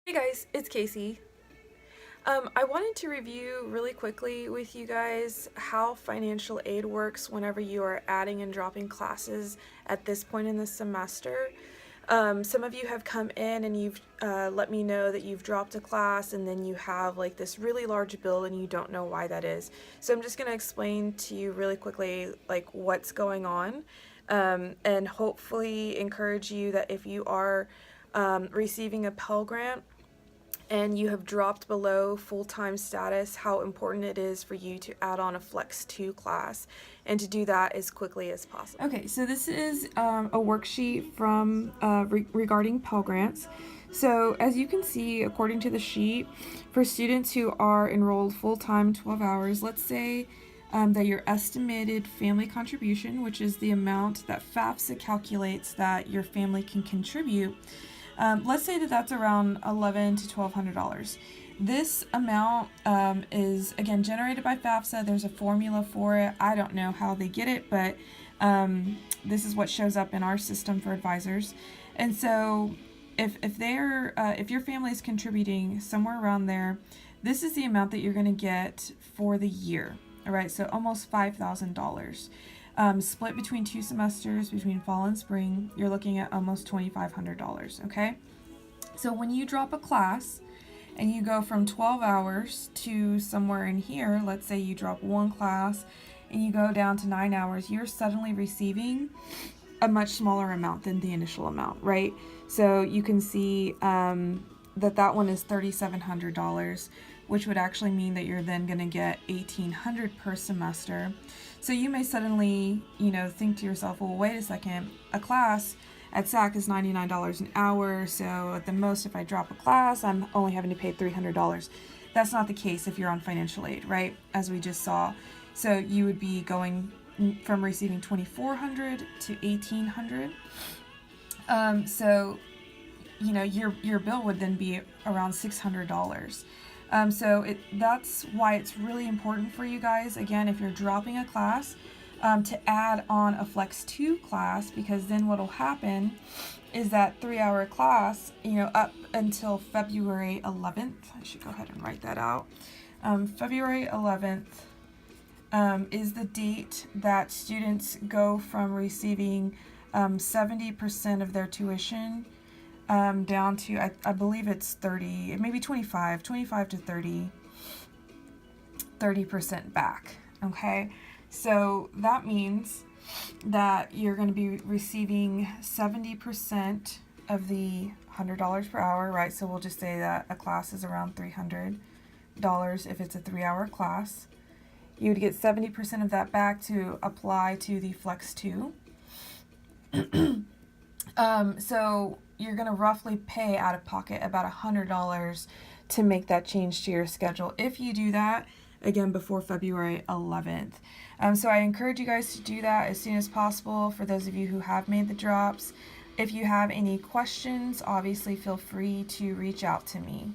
Hey guys, it's Casey. I wanted to review really quickly with you guys how financial aid works whenever you are adding and dropping classes at this point in the semester. Some of you have come in and you've let me know that you've dropped a class and then you have like this really large bill and you don't know why that is. So I'm just going to explain to you really quickly like what's going on, and hopefully encourage you that if you are receiving a Pell Grant and you have dropped below full-time status, how important it is for you to add on a Flex 2 class and to do that as quickly as possible. Okay, so this is a worksheet from regarding Pell Grants. So as you can see, according to the sheet, for students who are enrolled full-time 12 hours, let's say that your estimated family contribution, which is the amount that FAFSA calculates that your family can contribute, let's say that that's around $1,100 to $1,200. This amount is, again, generated by FAFSA. There's a formula for it. I don't know how they get it, but this is what shows up in our system for advisors. And so if your family is contributing somewhere around there, this is the amount that you're going to get for the year. All right, so almost $5,000. Split between 2 semesters, between fall and spring, you're looking at almost $2,500, okay? So when you drop a class and you go from 12 hours to somewhere in here, let's say you drop one class and you go down to 9 hours, you're suddenly receiving a much smaller amount than the initial amount, right? So you can see that one is $3,700, which would actually mean that you're then going to get $1,800 per semester. So you may suddenly, think to yourself, well, wait a second, a class at SAC is $99 an hour, so at the most, if I drop a class, I'm only having to pay $300. That's not the case if you're on financial aid, right? As we just saw. So you would be going from receiving $2,400 to $1,800. So your bill would then be around $600. So that's why it's really important for you guys, again, if you're dropping a class, to add on a Flex 2 class, because then what'll happen is that 3-hour class, up until February 11th, I should go ahead and write that out. February 11th is the date that students go from receiving 70% of their tuition down to, I believe it's 30, maybe 25 to 30% back, okay? So that means that you're going to be receiving 70% of the $100 per hour, right? So we'll just say that a class is around $300 if it's a 3-hour class. You would get 70% of that back to apply to the Flex 2. So you're going to roughly pay out of pocket about $100 to make that change to your schedule if you do that, again, before February 11th. So I encourage you guys to do that as soon as possible for those of you who have made the drops. If you have any questions, obviously feel free to reach out to me.